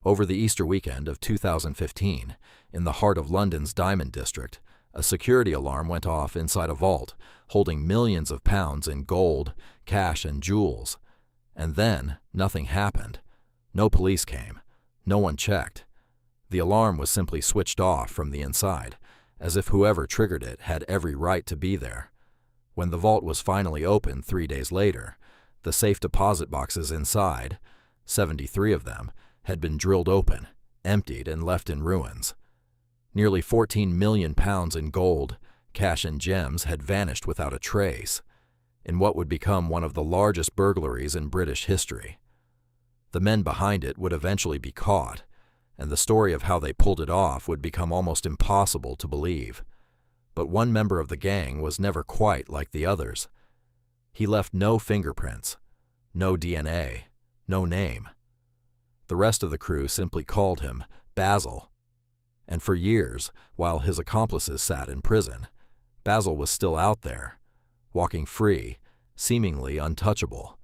Over the Easter weekend of 2015, in the heart of London's Diamond District, a security alarm went off inside a vault holding millions of pounds in gold, cash, and jewels. And then, nothing happened. No police came. No one checked. The alarm was simply switched off from the inside, as if whoever triggered it had every right to be there. When the vault was finally opened 3 days later, the safe deposit boxes inside, 73 of them, had been drilled open, emptied, and left in ruins. Nearly 14 million pounds in gold, cash, and gems had vanished without a trace, in what would become one of the largest burglaries in British history. The men behind it would eventually be caught, and the story of how they pulled it off would become almost impossible to believe. But one member of the gang was never quite like the others. He left no fingerprints, no DNA, no name. The rest of the crew simply called him Basil. And for years, while his accomplices sat in prison, Basil was still out there, walking free, seemingly untouchable.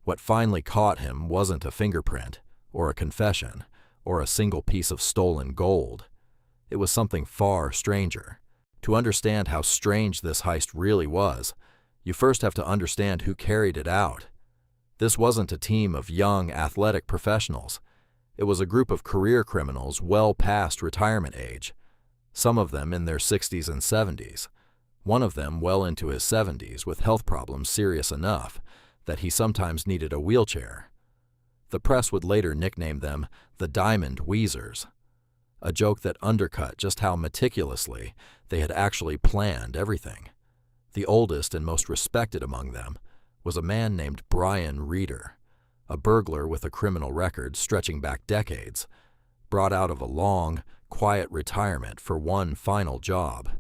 What finally caught him wasn't a fingerprint, or a confession, or a single piece of stolen gold. It was something far stranger. To understand how strange this heist really was, you first have to understand who carried it out. This wasn't a team of young, athletic professionals. It was a group of career criminals well past retirement age, some of them in their 60s and 70s, one of them well into his 70s with health problems serious enough that he sometimes needed a wheelchair. The press would later nickname them the Diamond Weezers, a joke that undercut just how meticulously they had actually planned everything. The oldest and most respected among them was a man named Brian Reeder, a burglar with a criminal record stretching back decades, brought out of a long, quiet retirement for one final job.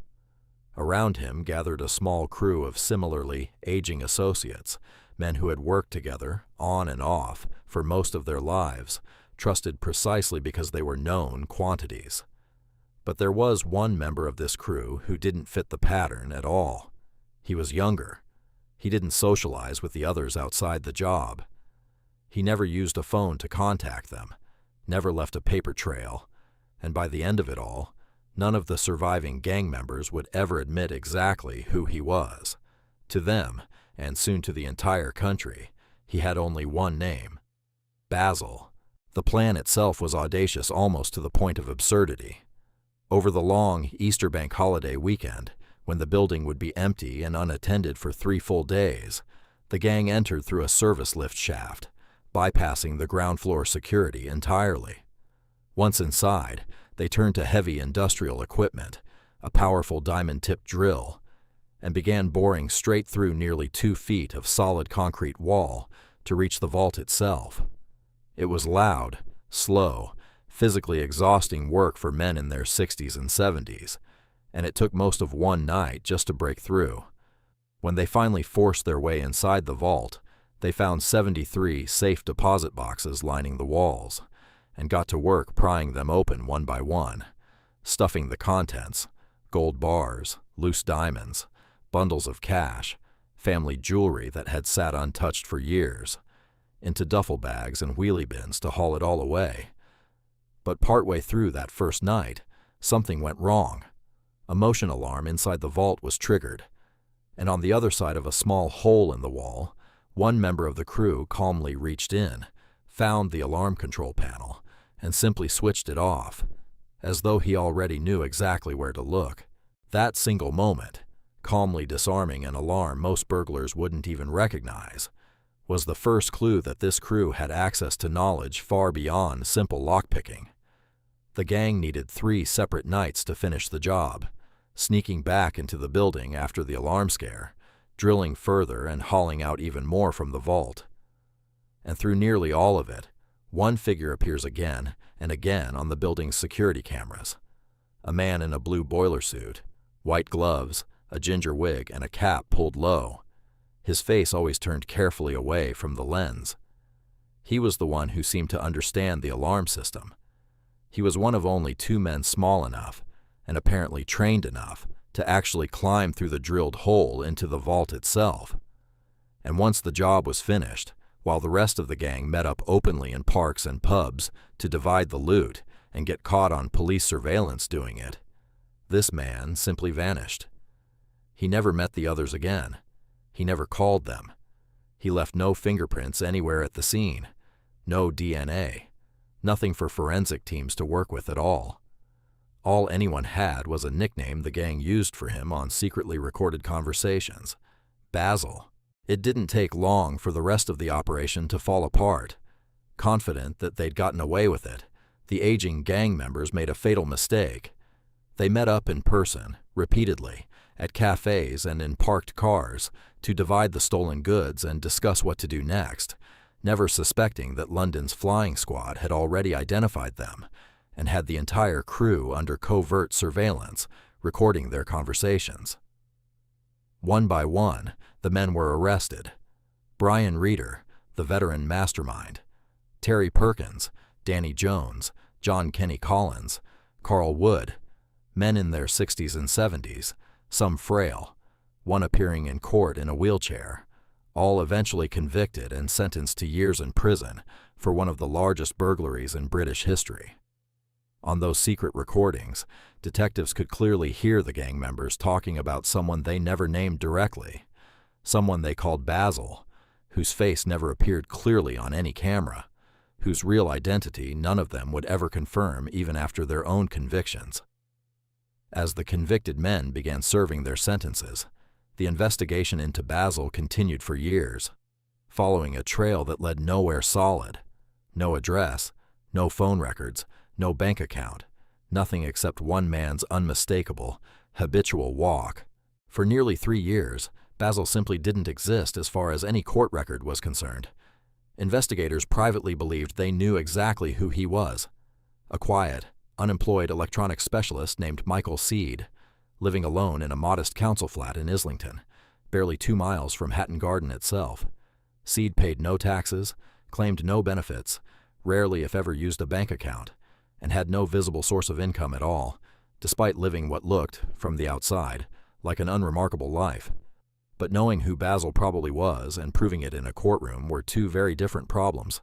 Around him gathered a small crew of similarly aging associates, men who had worked together, on and off, for most of their lives, trusted precisely because they were known quantities. But there was one member of this crew who didn't fit the pattern at all. He was younger. He didn't socialize with the others outside the job. He never used a phone to contact them, never left a paper trail, and by the end of it all, none of the surviving gang members would ever admit exactly who he was. To them, and soon to the entire country, he had only one name: Basil. The plan itself was audacious almost to the point of absurdity. Over the long Easter bank holiday weekend, when the building would be empty and unattended for 3 full days, the gang entered through a service lift shaft, bypassing the ground floor security entirely. Once inside, they turned to heavy industrial equipment, a powerful diamond-tipped drill, and began boring straight through nearly 2 feet of solid concrete wall to reach the vault itself. It was loud, slow, physically exhausting work for men in their 60s and 70s, and it took most of one night just to break through. When they finally forced their way inside the vault, they found 73 safe deposit boxes lining the walls, and got to work prying them open one by one, stuffing the contents, gold bars, loose diamonds, bundles of cash, family jewelry that had sat untouched for years, into duffel bags and wheelie bins to haul it all away. But partway through that first night, something went wrong. A motion alarm inside the vault was triggered, and on the other side of a small hole in the wall, one member of the crew calmly reached in, found the alarm control panel, and simply switched it off, as though he already knew exactly where to look. That single moment, calmly disarming an alarm most burglars wouldn't even recognize, was the first clue that this crew had access to knowledge far beyond simple lockpicking. The gang needed 3 separate nights to finish the job, sneaking back into the building after the alarm scare, drilling further and hauling out even more from the vault. And through nearly all of it, one figure appears again and again on the building's security cameras. A man in a blue boiler suit, white gloves, a ginger wig, and a cap pulled low. His face always turned carefully away from the lens. He was the one who seemed to understand the alarm system. He was one of only 2 men small enough, and apparently trained enough, to actually climb through the drilled hole into the vault itself. And once the job was finished, while the rest of the gang met up openly in parks and pubs to divide the loot and get caught on police surveillance doing it. This man simply vanished. He never met the others again. He never called them. He left no fingerprints anywhere at the scene, no DNA, nothing for forensic teams to work with at all. All anyone had was a nickname the gang used for him on secretly recorded conversations: Basil. It didn't take long for the rest of the operation to fall apart. Confident that they'd gotten away with it, the aging gang members made a fatal mistake. They met up in person, repeatedly, at cafes and in parked cars, to divide the stolen goods and discuss what to do next, never suspecting that London's flying squad had already identified them and had the entire crew under covert surveillance, recording their conversations. One by one, the men were arrested. Brian Reeder, the veteran mastermind; Terry Perkins, Danny Jones, John Kenny Collins, Carl Wood, men in their 60s and 70s, some frail, one appearing in court in a wheelchair, all eventually convicted and sentenced to years in prison for one of the largest burglaries in British history. On those secret recordings, detectives could clearly hear the gang members talking about someone they never named directly, someone they called Basil, whose face never appeared clearly on any camera, whose real identity none of them would ever confirm even after their own convictions. As the convicted men began serving their sentences, the investigation into Basil continued for years, following a trail that led nowhere solid: no address, no phone records, no bank account, nothing except one man's unmistakable, habitual walk. For nearly 3 years, Basil simply didn't exist as far as any court record was concerned. Investigators privately believed they knew exactly who he was: a quiet, unemployed electronics specialist named Michael Seed, living alone in a modest council flat in Islington, barely 2 miles from Hatton Garden itself. Seed paid no taxes, claimed no benefits, rarely if ever used a bank account, and had no visible source of income at all, despite living what looked, from the outside, like an unremarkable life. But knowing who Basil probably was and proving it in a courtroom were two very different problems.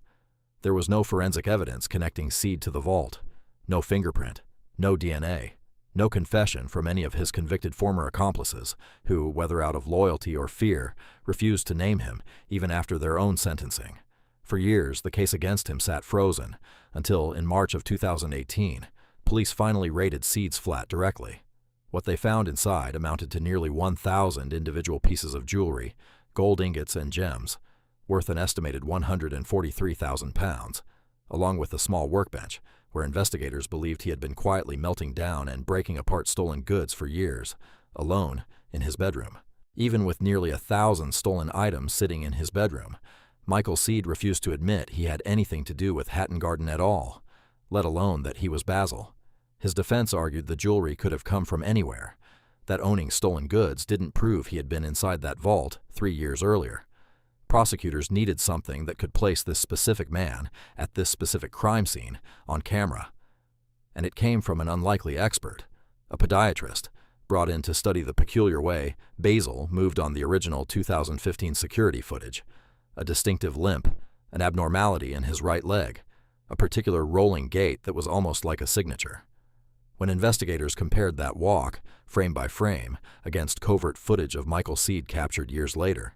There was no forensic evidence connecting Seed to the vault, no fingerprint, no DNA, no confession from any of his convicted former accomplices, who, whether out of loyalty or fear, refused to name him even after their own sentencing. For years, the case against him sat frozen, until, in March of 2018, police finally raided Seed's flat directly. What they found inside amounted to nearly 1,000 individual pieces of jewelry, gold ingots and gems, worth an estimated £143,000, along with a small workbench, where investigators believed he had been quietly melting down and breaking apart stolen goods for years, alone, in his bedroom. Even with nearly 1,000 stolen items sitting in his bedroom, Michael Seed refused to admit he had anything to do with Hatton Garden at all, let alone that he was Basil. His defense argued the jewelry could have come from anywhere, that owning stolen goods didn't prove he had been inside that vault 3 years earlier. Prosecutors needed something that could place this specific man at this specific crime scene on camera. And it came from an unlikely expert, a podiatrist, brought in to study the peculiar way Basil moved on the original 2015 security footage: a distinctive limp, an abnormality in his right leg, a particular rolling gait that was almost like a signature. When investigators compared that walk, frame by frame, against covert footage of Michael Seed captured years later,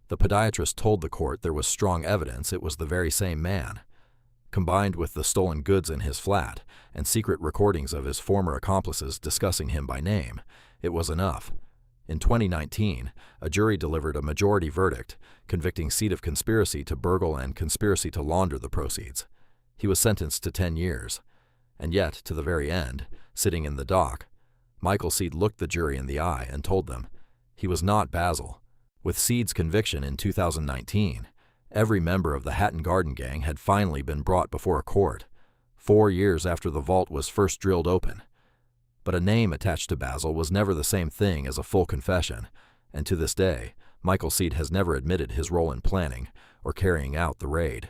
the podiatrist told the court there was strong evidence it was the very same man. Combined with the stolen goods in his flat and secret recordings of his former accomplices discussing him by name, it was enough. In 2019, a jury delivered a majority verdict, convicting Seed of conspiracy to burgle and conspiracy to launder the proceeds. He was sentenced to 10 years. And yet, to the very end, sitting in the dock, Michael Seed looked the jury in the eye and told them he was not Basil. With Seed's conviction in 2019, every member of the Hatton Garden gang had finally been brought before a court, 4 years after the vault was first drilled open. But a name attached to Basil was never the same thing as a full confession, and to this day, Michael Seed has never admitted his role in planning or carrying out the raid,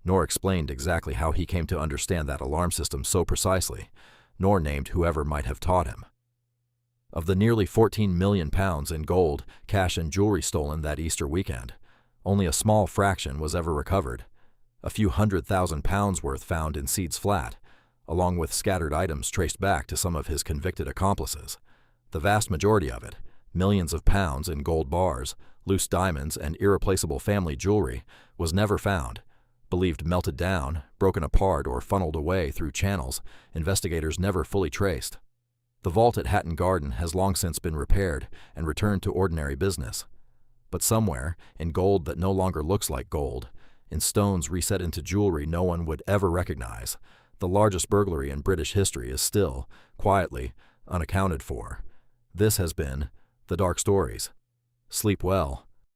nor explained exactly how he came to understand that alarm system so precisely, nor named whoever might have taught him. Of the nearly £14 million in gold, cash and jewelry stolen that Easter weekend, Only a small fraction was ever recovered. A few £100,000 worth found in Seed's flat, along with scattered items traced back to some of his convicted accomplices. The vast majority of it, millions of pounds in gold bars, loose diamonds, and irreplaceable family jewelry, was never found. Believed melted down, broken apart, or funneled away through channels investigators never fully traced. The vault at Hatton Garden has long since been repaired and returned to ordinary business. But somewhere, in gold that no longer looks like gold, in stones reset into jewelry no one would ever recognize, the largest burglary in British history is still, quietly, unaccounted for. This has been The Dark Stories. Sleep well,